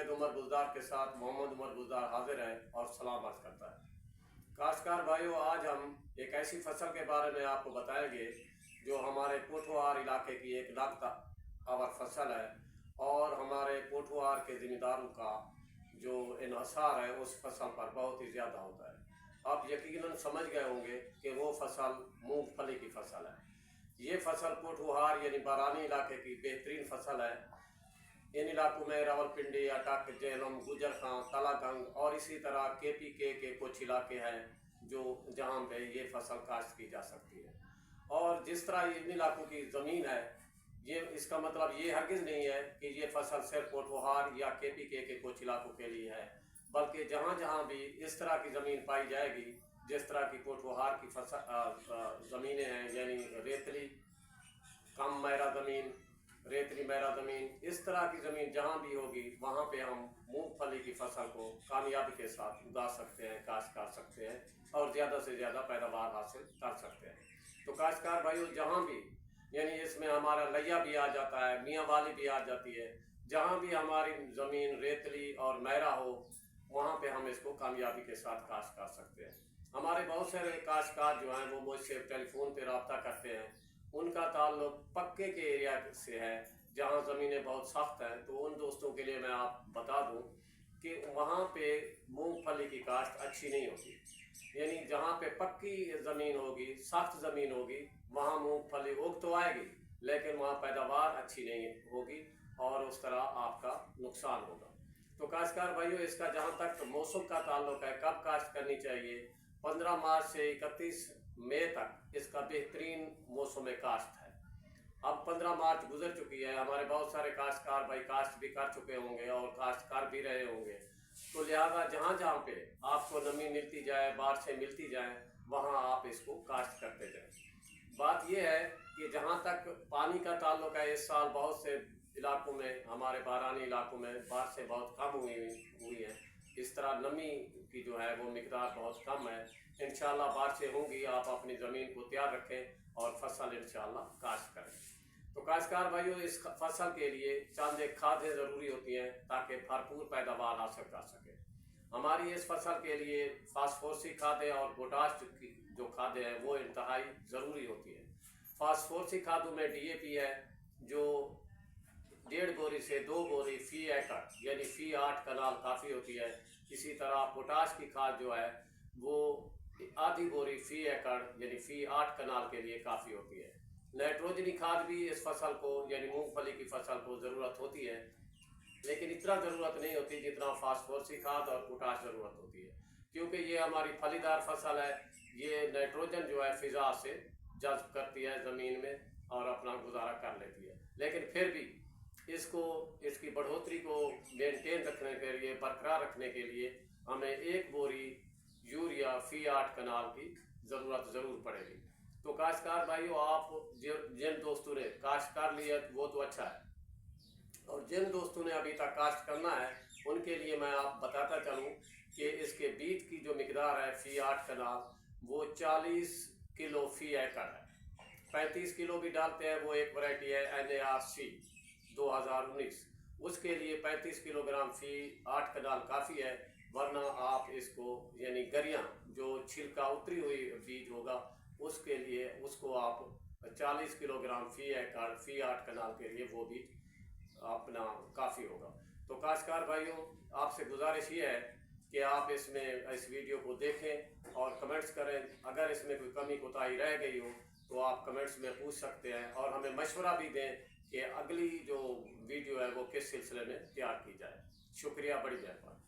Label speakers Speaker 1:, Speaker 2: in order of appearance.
Speaker 1: जावेद उमर गुलजार के साथ मोहम्मद उमर गुलजार हाजिर है और सलाम अर्ज करता है। काश्तकार भाइयों, आज हम एक ऐसी फसल के बारे में आपको बताएंगे जो हमारे पोठवार इलाके की एक नागतावर फसल है और हमारे पोठवार के ज़िम्मेदारों का जो इन्हसार है उस फसल पर बहुत ही ज़्यादा होता है। आप यकीनन समझ गए होंगे कि वो फसल मूंगफली की फसल है। ये फसल पोठवार यानी बारानी इलाके की बेहतरीन फसल है। इन इलाकों में रावलपिंडी, अटक, जेहलम, गुजर खां, तलागंग और इसी तरह KPK के कुछ इलाके हैं जो जहाँ पे ये फसल काश्त की जा सकती है। और जिस तरह इन इलाकों की ज़मीन है, ये इसका मतलब ये हरगिज़ नहीं है कि ये फसल सिर्फ पोठवार या KPK के कुछ इलाकों के लिए है, बल्कि जहाँ जहाँ भी इस तरह की ज़मीन पाई जाएगी, जिस तरह की पोठवार की फसल ज़मीनें हैं, यानी रेतली कम मैरा ज़मीन, रेतली मैरा ज़मीन, इस तरह की ज़मीन जहाँ भी होगी वहाँ पे हम मूंगफली की फसल को कामयाबी के साथ उगा सकते हैं, काश्त कर सकते हैं और ज़्यादा से ज़्यादा पैदावार हासिल कर सकते हैं। तो काश्तकार भाइयों, जहाँ भी यानी इसमें हमारा लैया भी आ जाता है, मियाँ वाली भी आ जाती है, जहाँ भी हमारी ज़मीन रेतली और मैरा हो वहाँ पे हम इसको कामयाबी के साथ काश्त कर सकते हैं। हमारे बहुत सारे काश्तकार जो हैं वो मुझसे टेलीफोन पे रब्ता करते हैं। उनका ताल्लुक पक्के के एरिया से है जहाँ ज़मीनें बहुत सख्त हैं। तो उन दोस्तों के लिए मैं आप बता दूं कि वहाँ पे मूंगफली की काश्त अच्छी नहीं होगी। यानी जहाँ पे पक्की ज़मीन होगी, सख्त ज़मीन होगी, वहाँ मूंगफली उग तो आएगी लेकिन वहाँ पैदावार अच्छी नहीं होगी और उस तरह आपका नुकसान होगा। तो काश्तकार भाइयों, इसका जहाँ तक मौसम का ताल्लुक है, कब काश्त करनी चाहिए, 15 मार्च से 31 मई तक इसका बेहतरीन मौसम काश्त है। अब 15 मार्च गुजर चुकी है, हमारे बहुत सारे काश्तकार भाई काश्त भी कर चुके होंगे और काश्त कर भी रहे होंगे। तो लिहाजा जहाँ जहाँ पे आपको नमी मिलती जाए, बारिशें मिलती जाएँ, वहाँ आप इसको काश्त करते जाएँ। बात यह है कि जहाँ तक पानी का ताल्लुक है, इस साल बहुत से इलाकों में, हमारे बारानी इलाकों में बारिशें बहुत कम हुई हैं। इस तरह नमी की जो है वो मिकदार बहुत कम है। इंशाल्लाह बारिशें होंगी, आप अपनी ज़मीन को तैयार रखें और फसल इंशाल्लाह काश्त करें। तो काश्तकार भाइयों, इस फसल के लिए चंद एक खादें ज़रूरी होती हैं ताकि भरपूर पैदावार हासिल कर सकें। हमारी इस फसल के लिए फास्फोरसी खादें और पोटाश की जो खादें हैं वो इंतहाई ज़रूरी होती है। फास्फोरसी खादों में DAP है जो 1.5 बोरी से 2 बोरी फ़ी एकड़ यानी फ़ी 8 कनाल काफ़ी होती है। इसी तरह पोटाश की खाद जो है वो आधी बोरी फ़ी एकड़ यानी फ़ी 8 कनाल के लिए काफ़ी होती है। नाइट्रोजनी खाद भी इस फसल को यानी मूंगफली की फसल को ज़रूरत होती है, लेकिन इतना ज़रूरत नहीं होती जितना फास्फोरसी खाद और पोटाश ज़रूरत होती है, क्योंकि ये हमारी फलीदार फसल है। ये नाइट्रोजन जो है फ़िज़ा से जज्ब करती है ज़मीन में और अपना गुजारा कर लेती है, लेकिन फिर भी इसकी बढ़ोतरी को मेंटेन रखने के लिए, बरकरार रखने के लिए हमें 1 बोरी यूरिया फ़ी 8 कनाल की ज़रूरत ज़रूर पड़ेगी। तो काश्तकार भाइयों, आप जिन दोस्तों ने काश्त कर लिया वो तो अच्छा है, और जिन दोस्तों ने अभी तक काश्त करना है उनके लिए मैं आप बताता चलूँ कि इसके बीज की जो मिकदार है फ़ी 8 कनाल वो 40 किलो फ़ी एकड़ है। 35 किलो भी डालते हैं, वो एक वैरायटी है NARC 2019, उसके लिए 35 किलोग्राम फ़ी 8 कनाल काफ़ी है। वरना आप इसको यानी गरियाँ जो छिलका उतरी हुई बीज होगा उसके लिए उसको आप 40 किलोग्राम फ़ी एकड़ फ़ी 8 कनाल के लिए वो बीज अपना काफ़ी होगा। तो काश्तकार भाइयों, आपसे गुजारिश ये है कि आप इस वीडियो को देखें और कमेंट्स करें। अगर इसमें कोई कमी कोताही रह गई हो तो आप कमेंट्स में पूछ सकते हैं और हमें मशवरा भी दें कि अगली जो वीडियो है वो किस सिलसिले में तैयार की जाए। शुक्रिया, बड़ी मेहरबानी।